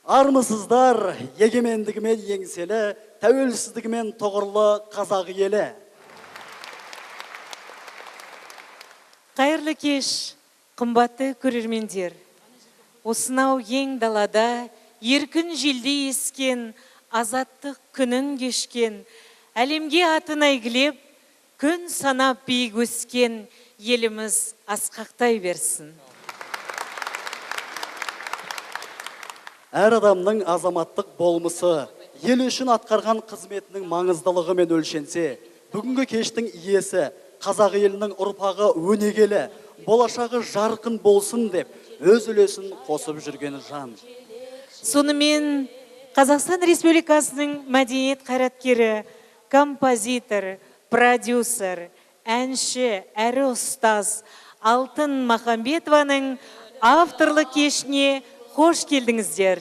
Армысыздар, егемендігімен еңселі, тәуелсіздігімен тоғырлы қазақ елі. Қайырлы кеш, қымбатты көрермендер. Осынау ең далада, еркін желде ескен, азаттық күнін кешкен, әлемге атын әйгілеп, күн санап биік өскен еліміз асқақтай берсін. Әр адамның азаматтық болмысы, ел үшін атқарған қызметінің маңыздылығымен өлшенсе, бүгінгі кештің иесі, қазақ елінің ұрпағы өнегелі, болашағы жарқын болсын деп, өз үлесін қосып жүрген жан. Сонымен, Қазақстан Республикасының мәдениет қайраткері, композитор, продюсер, әнші, әрі ұстаз Алтын Махамбетованың авторлық кешіне қош келдіңіздер.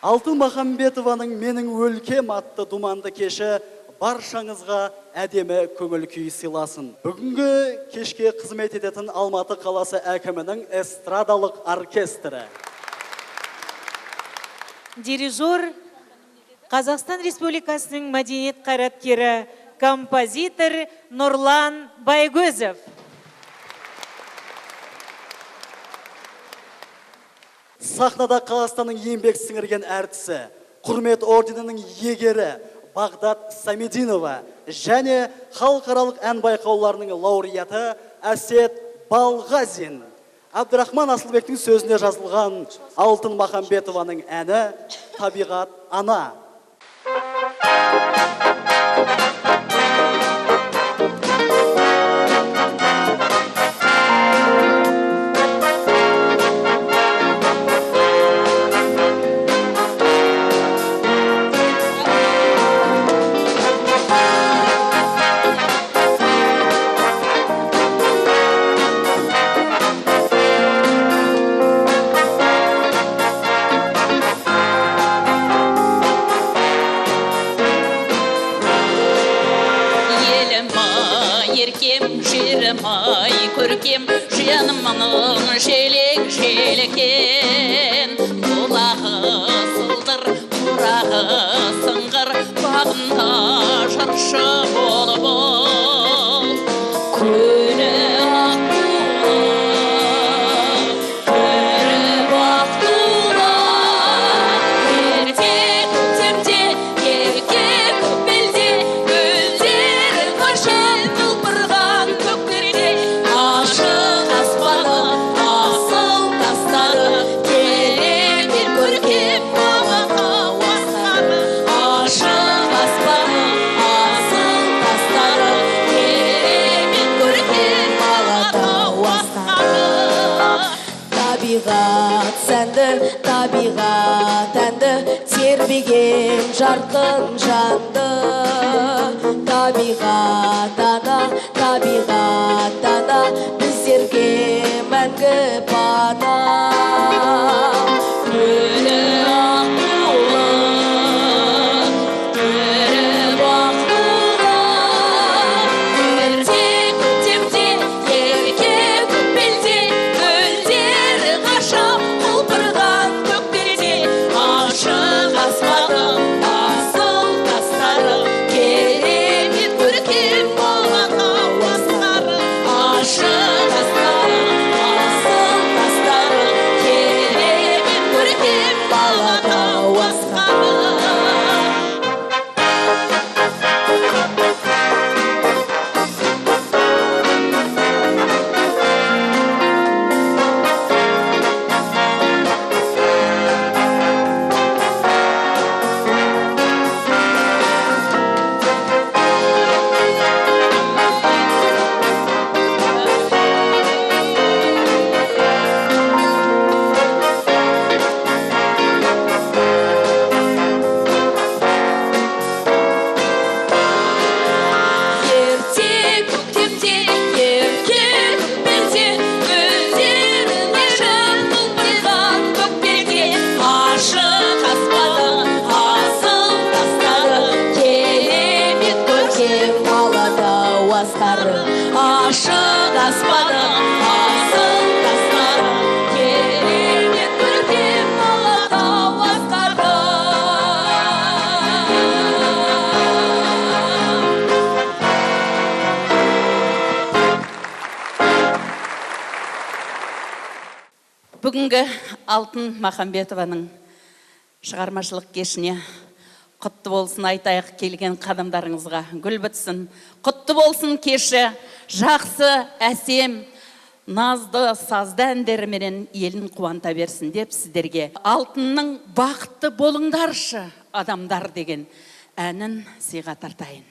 Алтын Махамбетованың «Менің өлкем» атты думанды кеші баршаңызға әдемі көңіл күй сыйласын. Бүгінгі кешке қызмет ететін Алматы қаласы әкімінің эстрадалық оркестрі. Дирижер Қазақстан Республикасының мәдениет қайраткері, композитор Нұрлан Байгөзов. Сахнада Қазақстанның еңбек сіңірген әртісі, құрмет орденінің егері Бағдат Самединова және халықаралық ән байқауларының лауреаты Әсет Балғазин. Абдрахман Асылбектің сөзіне жазылған Алтын Махамбетованың әні «Табиғат ана». Көркем жанымның желек-желекен, құлағы сылдыр, құрағы сыңғыр, бағында жаршы болып ол. Көні ақтула, ерте көктемде, ерке көкбелде, гүлдері қашан құлпырған көктерде. Табиғат әнді тербеген жарқын жанды. Табиғат ана, біздерге мәңгі пана. Көні аққулы, көріп аққулы, ерте көктемде, ерке көкбелде, гүлдері қашап құлпырған көктерде. Ашық аспаны, асыл тастары, керемет көркем болған хауастары. Ашық аспаны, асыл тастары, Бүгінгі Алтын Махамбетованың шығармашылық кешіне құтты болсын айтайық, келген қадамдарыңызға гүл бітсін. Құтты болсын кеші, жақсы, әсем, назды, сазды әндеріменен елін қуанта берсін деп сіздерге Алтынның бақытты болыңдаршы адамдар деген әнін сыйға тартайын.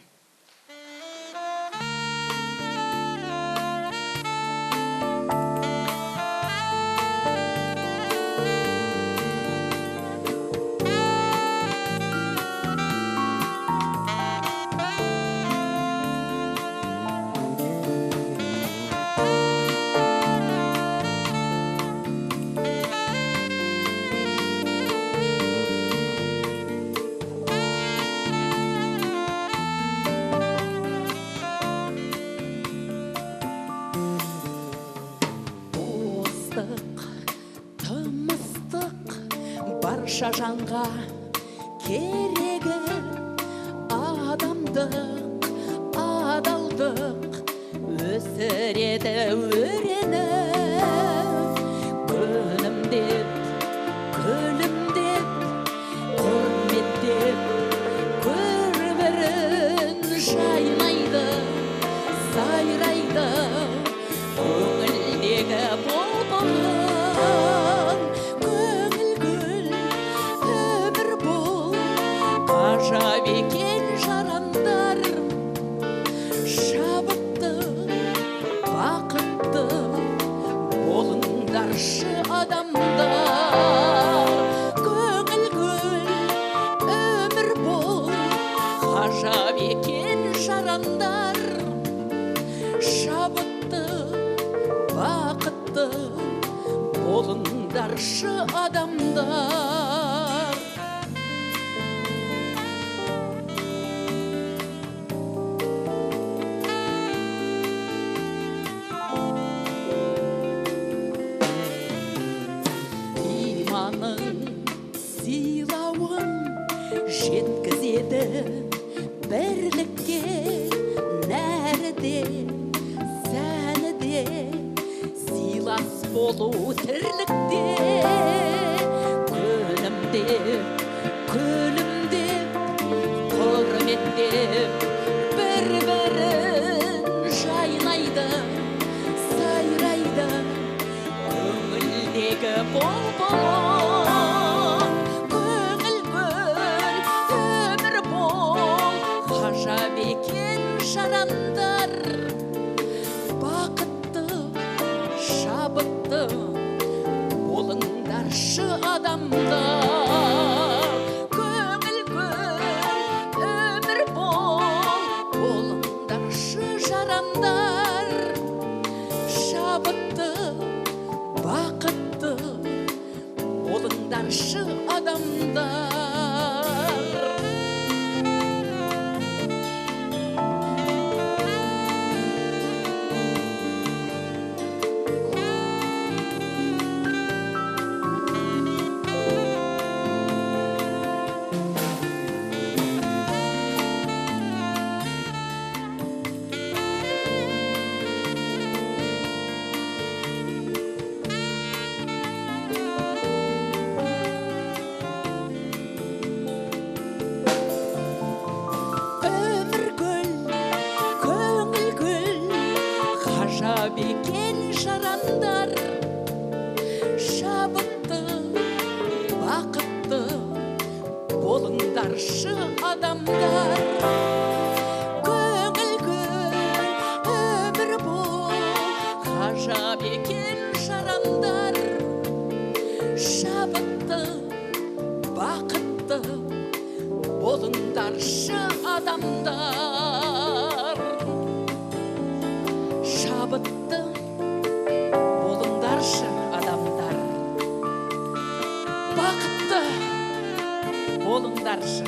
Барша жанға керегі адамдық, адалдық өсіреді өреніп, күлімдеп, құрметтеп, көрбірін жайнайды, сайрайды, көңілдегі бұлбұлын. Ғажап екен жарандар, шабытты, бақытты болыңдаршы адамдар. Көңіл гүл, өмір бол, ғажап екен жарандар, шабытты, бақытты болыңдаршы адамдар. Сыйлауын жеткізеді бірлікке, нәріде, сәніде, сыйлас болу тірлікте. Күлімдеп, құрметтеп, бір-бірін жайнайды, сайрайды, көңілдегі бұлбұлын. Жарандар, бақытты, шабытты болыңдаршы адамдар. Көңіл гүл, өмір бол, болыңдаршы жарандар. Шабытты, бақытты болыңдаршы адамдар. Бекен жарандар, шабытты, бақытты болыңдаршы адамдар. Көңіл гүл, өмір бол, ғажап екен жарандар. Шабытты, бақытты болыңдаршы адамдар. Шабытты болыңдаршы адамдар, бақытты болыңдаршы адамдар.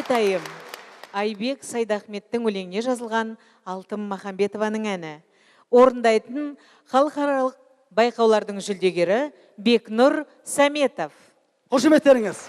Жетайым. Айбек Сайдахметтің өлеңіне жазылған Алтын Махамбетованың әні. Орындайтын халықаралық байқаулардың жүлдегері Бекнұр Сәметов. Қошеметтеріңіз.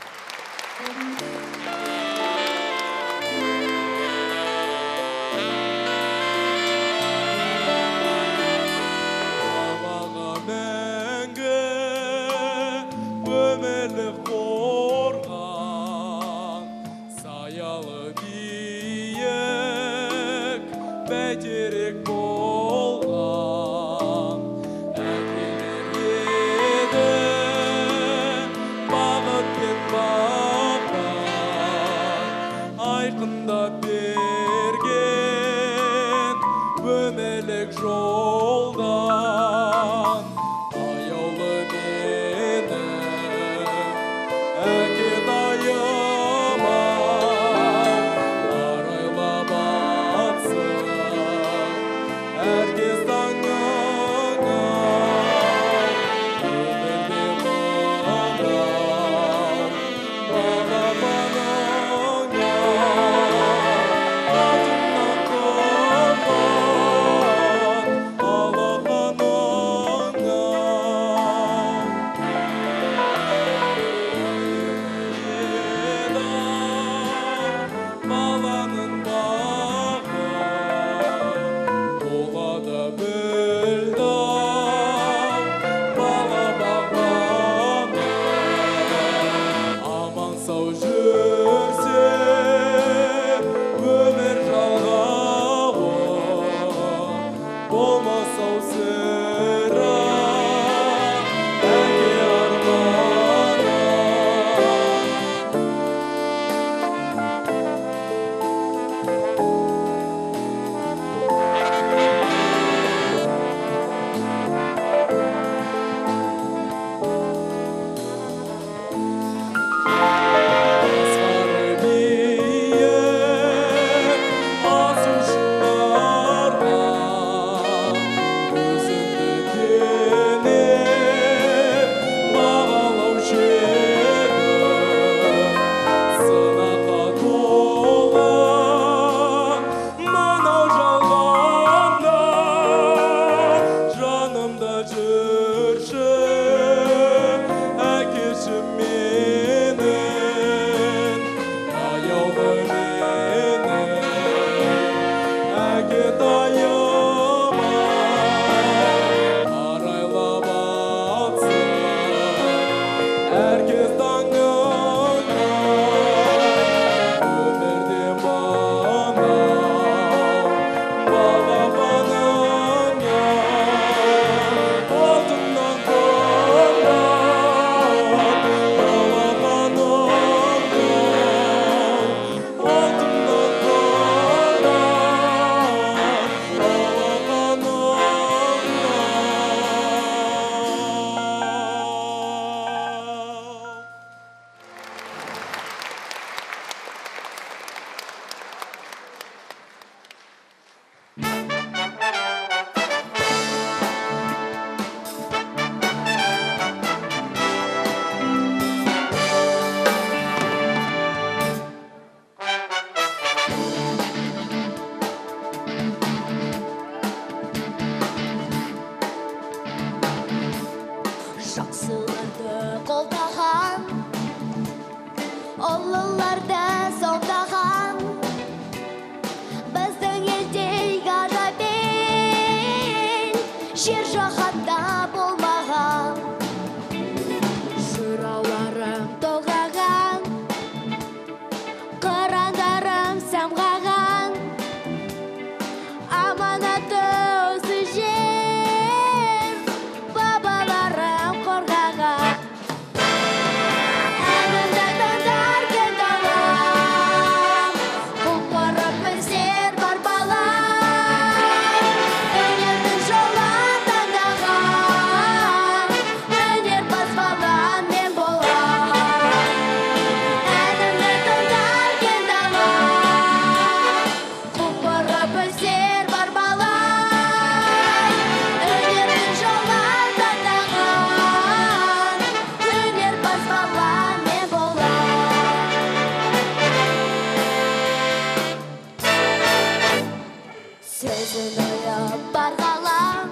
қойып барғалам,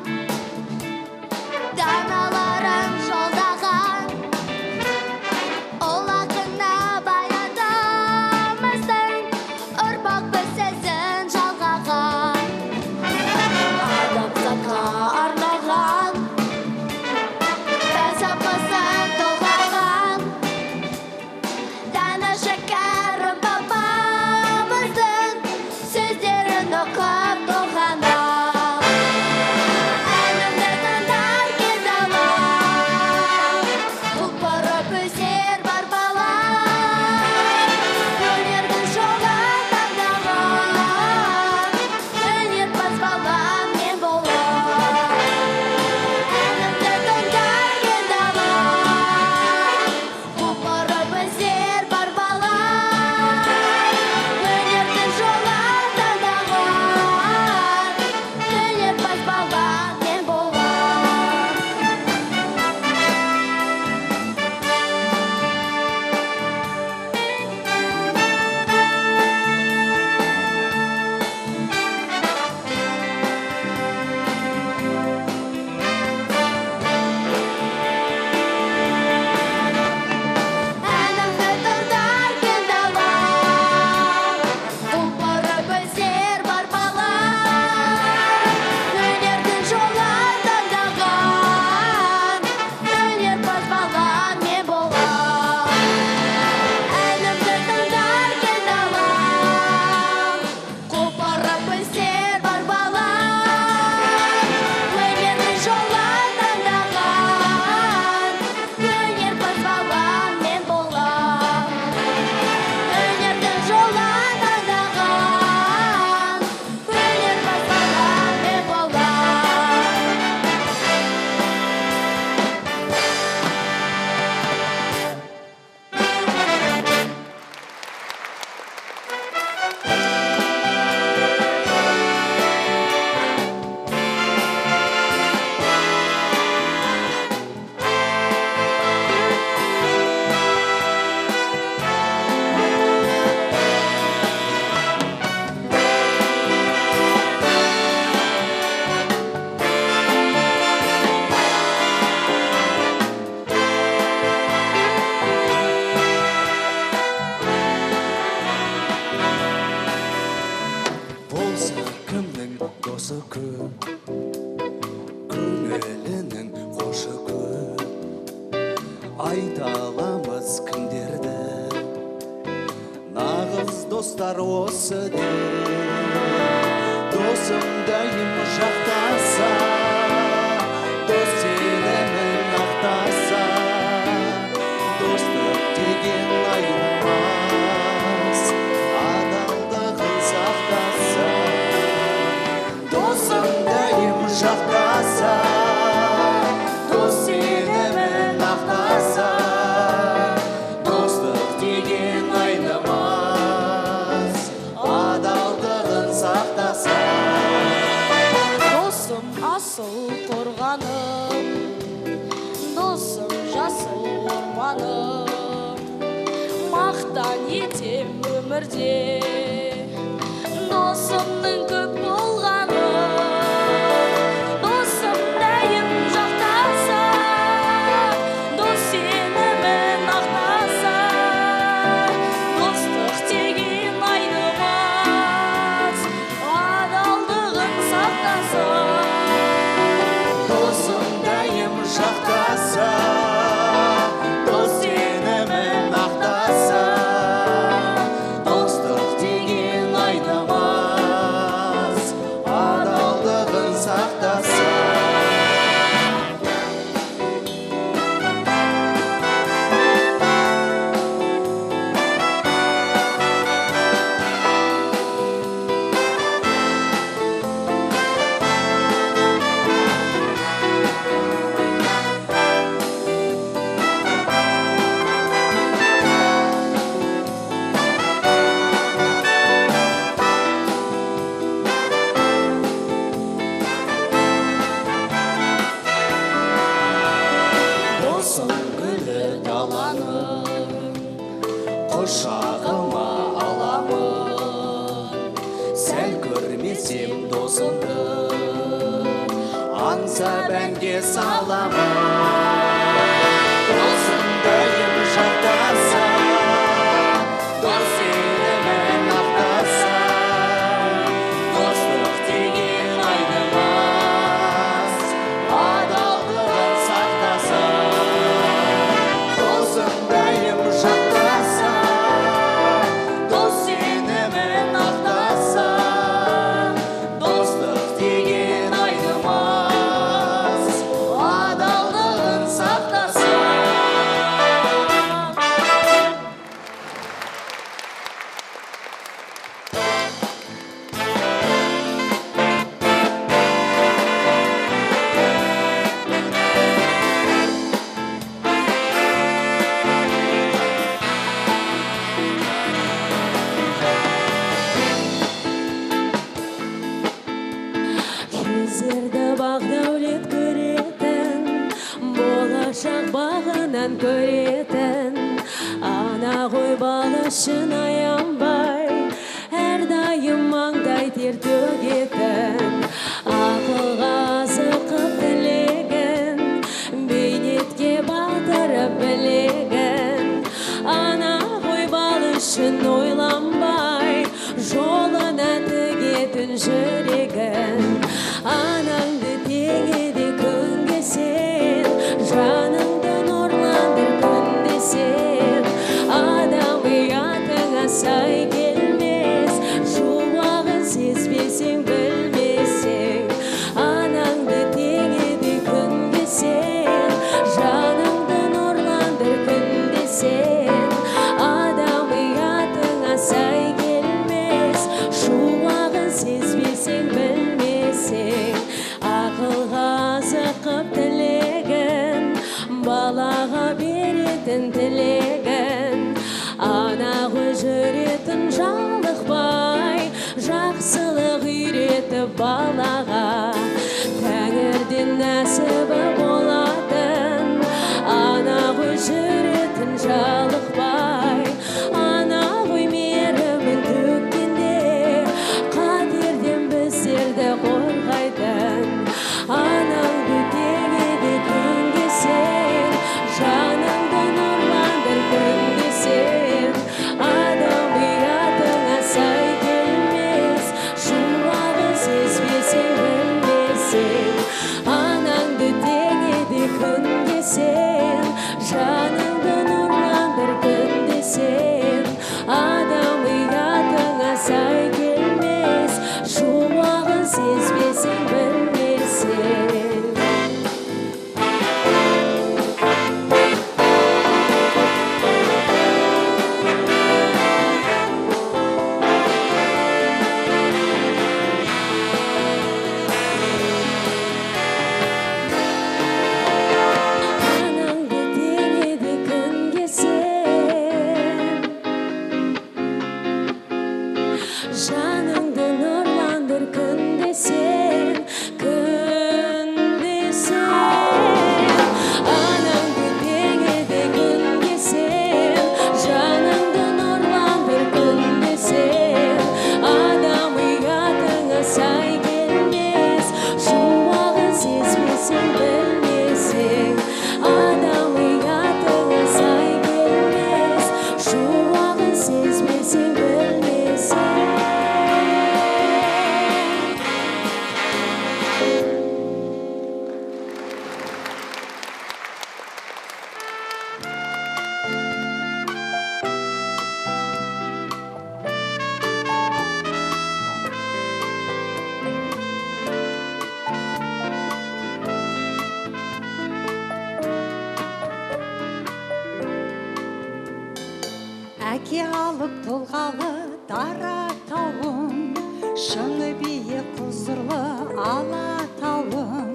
даналарын жолдаған, ол ақына баяндамыздың, ұрпақ біз сезін жалғаған. Адамзатқа арнаған, фәлсапасын толғаған, дана шәкәрім бабамыздың сөздерін оқып толғанам. Әнімді тыңдар кез алам, құлпырып өсер бар балам, өнердің жолын таңдаған, өнерпаз балам мен болам. Әнімді тыңдар кез алам, құлпырып өсер бар балам, өнердің жолын таңдаған, өнерпаз балам мен болам. Әнімді тыңдар кез алам, құлпырып өсер бар балам, өнердің жолын таңдаған, өнерпаз балам мен болам. Әнімді тыңдар кез алам, құлпырып өсер бар балам, өнердің жолын таңдаған, өнерпаз балам мен болам. Өнердің жолын таңдаған, өнерпаз балам мен болса кімнің досы көп, көңілінің қошы көп. Айта аламыз кімдерді, нағыз достар осы де. Досым дайым жақтаса, дос сенімін ақтаса, достық деген айнымас, адалдығын сақтаса. Досым дайым жақтаса, дос сенімін ақтаса, достық деген айнымас, адалдығын сақтаса. Досым асыл қорғаным, досым жасыл орманым, мақтан етем өмірде, досымның көп болғаны. Досым дәйім жақтаса, дос сенімін ақтаса, достық деген айнымас, адалдығын сақтаса. Досым дайым жақтаса, дос сенімін ақтаса, достық деген айнымас, адалдығын сақтаса. болса бәнге саламын. Досым дайым жақтаса, дос сенімін ақтаса, достық деген айнымас, адалдығын сақтаса. Досым дайым жақтаса, дос сенімін ақтаса, достық деген айнымас, адалдығын сақтаса. Кезерді бақ дәулет көретін, болашақ бағынан көретін, ана ғой балышын аянбай, әрдайым маңдай тер төгетін, ақылға зықып тілеген, бейнетке батырып білеген, ана ғой балышын ойланбай, жолына тігетін жүрегін. Анаңды теңеді күнге сен, жаныңды нұрландыр күнде сен. Адам ұятыңа сай келмес, шуағын сезбесең білмесең. Анаңды теңеді күнге сен, жаныңды нұрландыр күнде сен. Адам ұятыңа сай келмес, шуағын сезбесең білмесең. Ақылға зықып тілегін, балаға беретін тілегін, ана ғой жүретін жалықпай, жақсылық үйретіп балаға. Тәңірден нәсібі болатын, ана ғой жүретін жалықпай, ана ғой мейірімін төккенде, қатерден біздерді қорғайтын. Анаңды теңеді күнге сен, жаныңды нұрландыр күнде сен. Адам ұятыңа сай келмес, шуағын сезбесең білмесең. Анаңды теңеді күнге сен, жаныңды нұрландыр күнде сен. Адам ұятыңа сай келмес, шуағын сезбесең білмесең. Анаңды теңеді күнге сен, жаныңды нұрландыр күнде сен, күнде сен. Анаңды теңеді күнге сен, жаныңды нұрландыр күнде сен. Адам ұятыңа сай келмес, шуағын сезбесең білмесең. Адам ұятыңа сай келмес, шуағын сезбесең білмесең. Әке алып толғалы таратауым, шыңы биік құзырлы алатауым.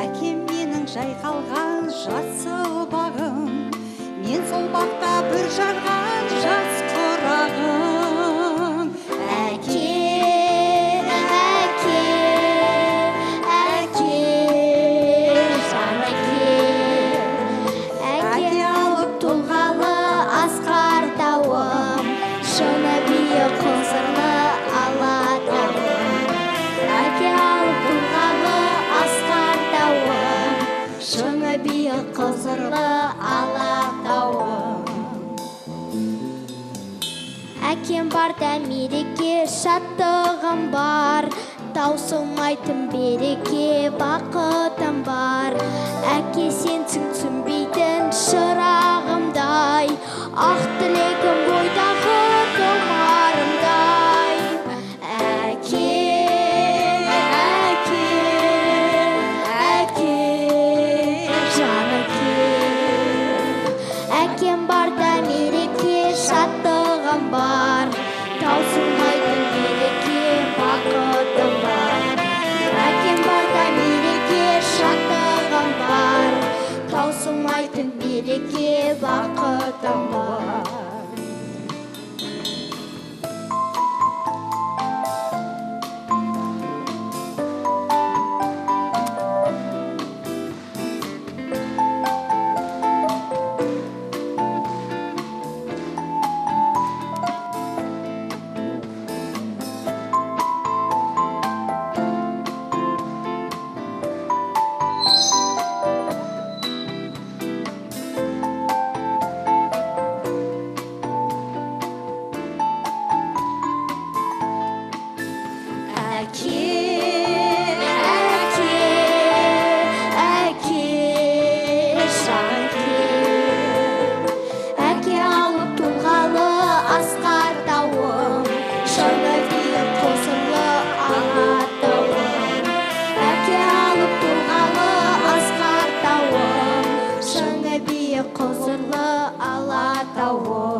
Әкем менің жайқалған жасы бағым, мен сол бақта бір жарған жас құрағым. Әке, әке, әке, жан әке. Әке алып толғалы асқар тауым, шыңы биік құзырлы алатауым. Әке алып толғалы асқар тауым, барда мереке, шаттығым бар, таусылмайтын береке, бақытым бар. Әке, сенсің түсінбейтін шырағымдай, ақ тілегім бойдағы тұмарымдай. Әке, әке, әке, жан әке. Әкем барда мереке, шаттығым бар, таусылмайтын береке, бақытым бар. Әкем барда мереке, шаттығым бар, таусылмайтын береке, бақытым бар. Әке, әке, әке, жан әке. Әке алып тұлғалы асқар тауым, шыңы биік қосырлы алатауым. Әке алып тұлғалы асқар тауым, шыңы биік қосырлы алатауым.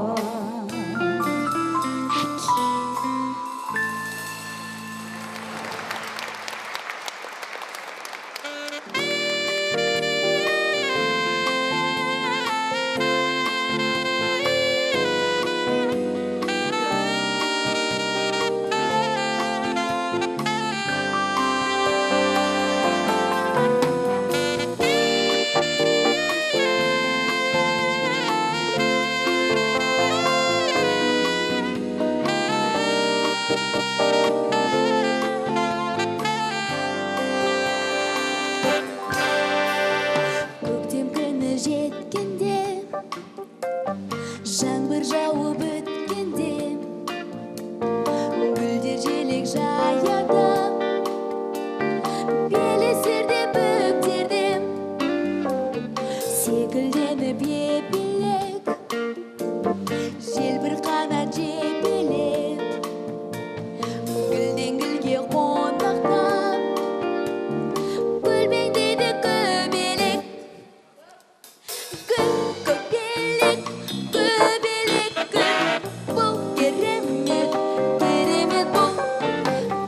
Көктем күні жеткенде, жаңбыр жауып өткенде, гүлдер желек жаяды, белесерде бөктерде, секілденіп ебелек, жел бір қанат жебелеп, гүлден гүлге қонақтап, көлбеңдейді көбелек. Гүл, көбелек, көбелек гүл, бұл керемет, керемет бұл.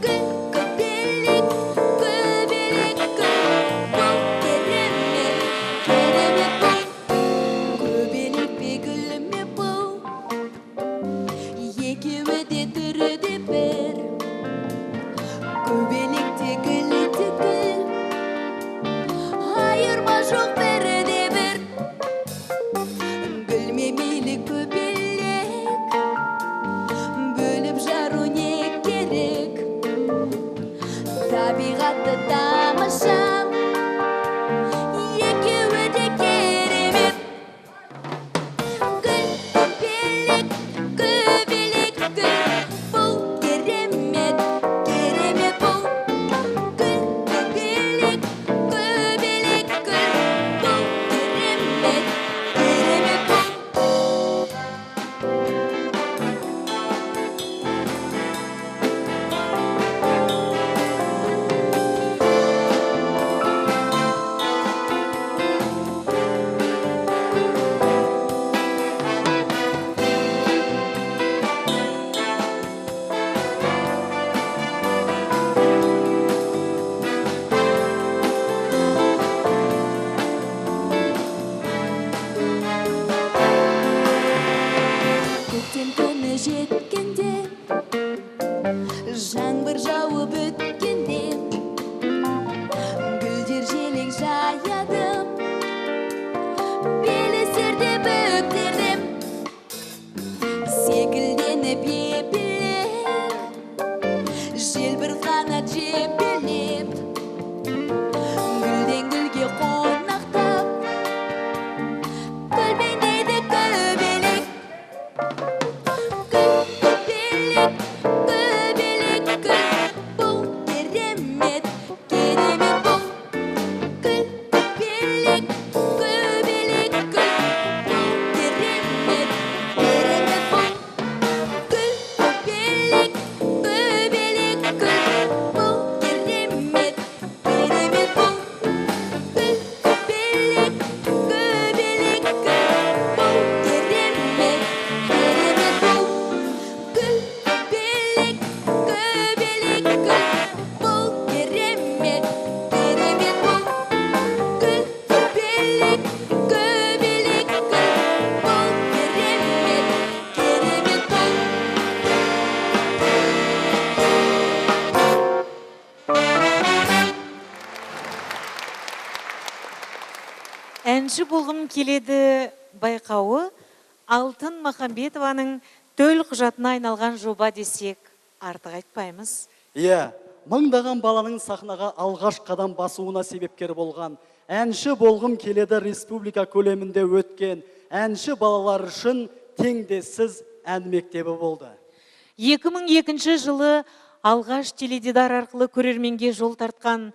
Гүл, көбелек, көбелек гүл, бұл керемет, керемет бұл. Көбелек пе гүл ме бұл, екеуі де түрі де бір. Көбелек те гүл те гүл, айырма жоқ бәрі де бір. Гүл ме мейлі көбелек, бөліп жару не керек. Табиғатты тамаша, екеуі де керемет. Гүл, көбелек, көбелек гүл, бұл керемет, керемет бұл. Гүл, көбелек, көбелек гүл, бұл керемет, керемет бұл. Әнші болғым келеді байқауы Алтын Махамбетованың төл құжатына айналған жоба десек, артық айтпаймыз. Иә, мыңдаған баланың сахнаға алғаш қадам басуына себепкер болған әнші болғым келеді республика көлемінде өткен әнші балалар үшін теңдессіз ән мектебі болды. 2002 жылы алғаш теледидар арқылы көрерменге жол тартқан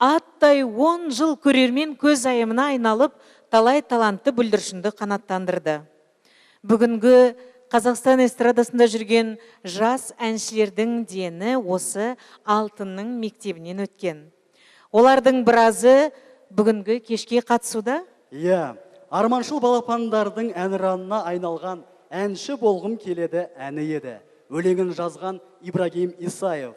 аттай 10 жыл көрермен көз айымына айналып, талай талантты бүлдіршінді қанаттандырды. Бүгінгі Қазақстан эстрадасында жүрген жас әншілердің дені осы Алтынның мектебінен өткен. Олардың біразы бүгінгі кешке қатысуда? Иә, арманшыл балапандардың әнұранына айналған әнші болғым келеді әні еді. Өлеңін жазған Ибрагим Исаев.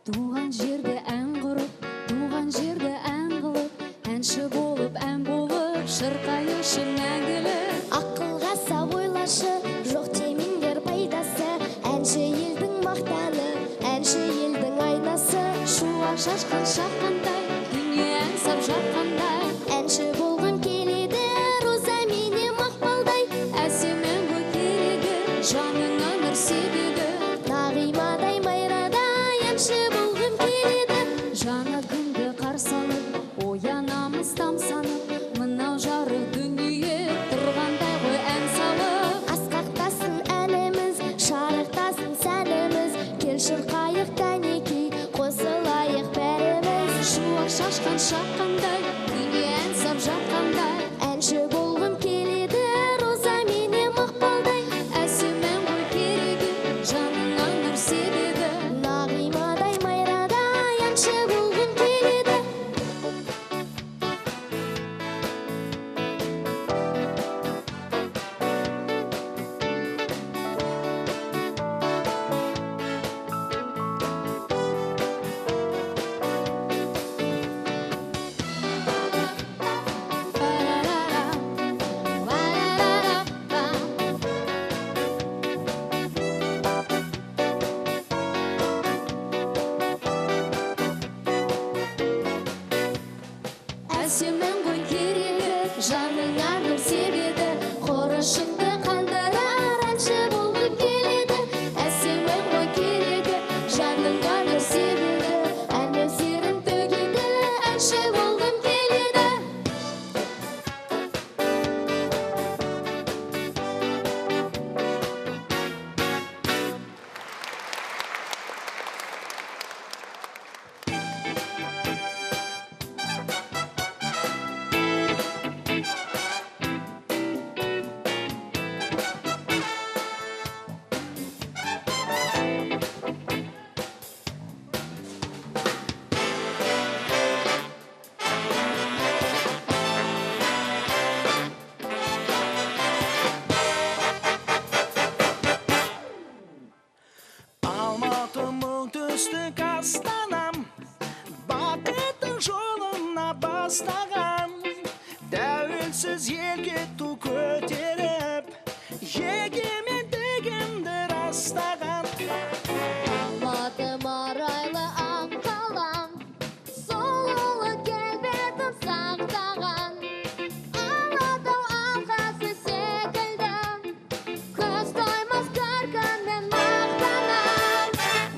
Туған жерде ән құрып, туған жерде ән қылып, әнші болып, ән болып, шырқайыншы мәңгілік. Ақылға сап ойлашы, жоқ темеңдер пайдасы, әнші елдің мақтаны, әнші елдің айнасы. Шуақ шашқан шаққандай, дүние ән сап жатқандай, Әнші болғым келеді, роза мене мақпалдай, әсем ән керегі, жаныңа нұр себеді. нағимадай майрадай, әнші болғым келеді. Жаңа күнді қарсы алып, оянамыз тамсанып, мынау жарық дүние тұрғандай ғой ән салып. Асқақтасын әніміз, шарықтасын сәніміз, кел шырқайық кәнекей, қосылайық бәріміз. Шуақ шашқан шаққандай, дүние ән сап жатқандай, Әнші болғым келеді, роза мене мақпалдай, әсем ән ғой керегі, жаныңа нұр себеді. нағимадай майрадай, әнші болғым келеді. Әсем ән ғой керегі, жаныңа нұр себеді. Қорышыңды қандырар, әнші болғым келеді. Әсем ән ғой керегі, жаныңа нұр себеді. Ән нөсерін төгеді, әнші болғым келеді. Алматымның түстік астанам, бақыттың жолына бастаған, тәуелсіз елге ту көтеріп, егемендігімді растаған. Алматым арайлы ақ қалам, сұлулық келбетін сақтаған. Алатау алқасы секілді, көз тоймас көркімен мақтанам.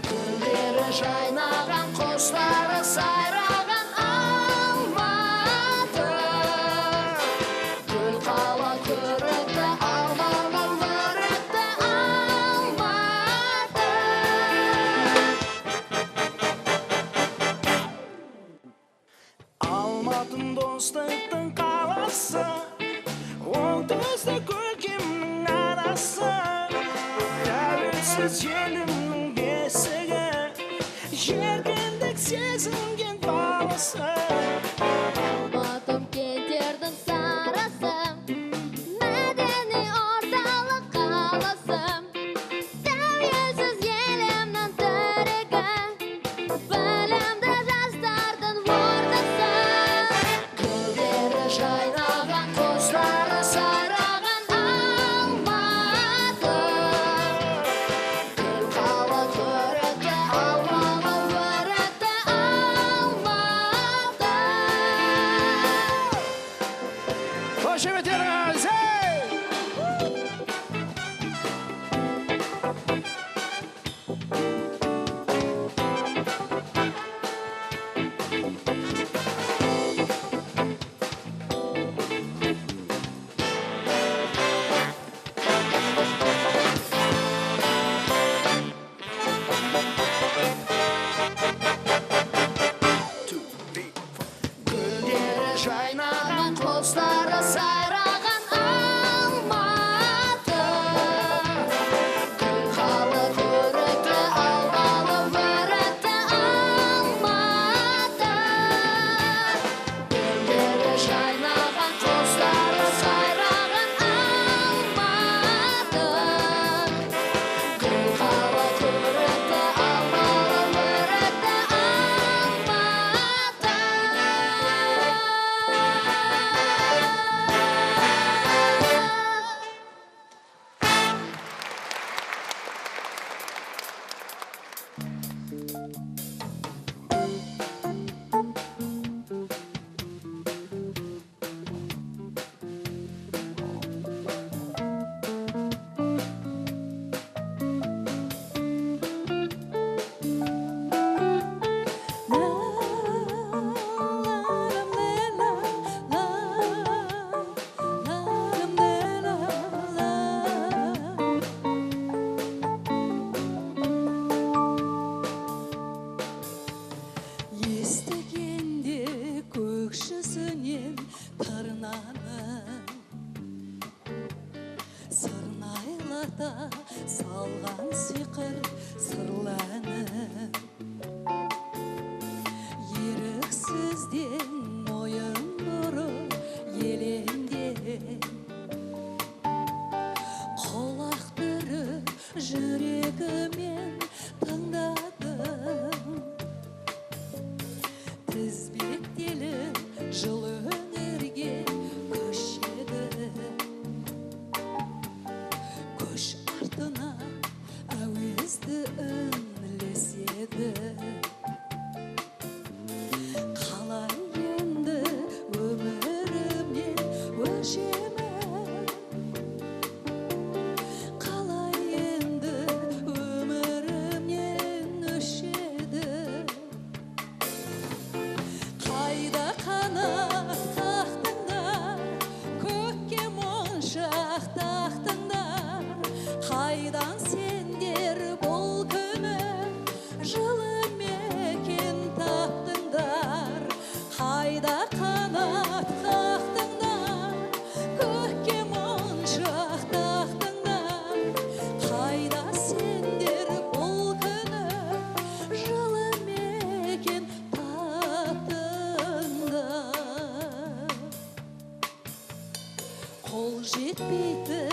Гүлдері жайнаған, құстары сайраған Алматы. Гүл қала көрікті, алмаған өрікті Алматы. Алматым достықтың қаласы, оңтүстік өлкемнің арасы. Тәуелсіз елімнің бесігі, еркіндік сезінген баласы. Алматым кентердің сарасы, мәдени орталық қаласы. Тәуелсіз елімнің тірегі, білімді жастардың ордасы. Гүлдері жайнаған, қошеметтеріңіз. Ей! Гүлдері жайнаған, Қостары сайраған Алматы, күлқалы көрікті, алмалы өрікті Алматы. Гүлдері жайнаған, қостары сайраған Алматы, күлқалы көрікті, алмалы өрікті естігенде көкшісінен тырнаны, сырнайлата салған сиқыр сырланы. Еріксізден мойын бұрып елеңден, құлақ түріп жүрегімен тыңдадым. Тізбектеліп жыл өнерге көшеді, көш артына әуезді үнлеседі. Қалай енді өмірімнен өшемін, қалай енді өмірімнен өшеді. Қайда қанат қақтыңдар, көкке моншақ тақтыңдар. Қайдан сендер бұл күні жылы мекен таптыңдар. Қайда қанат қақтыңдар, көкке моншақ тақтыңдар. Қайда сендер бұл күні жылы мекен таптыңдар. Қол жетпейтін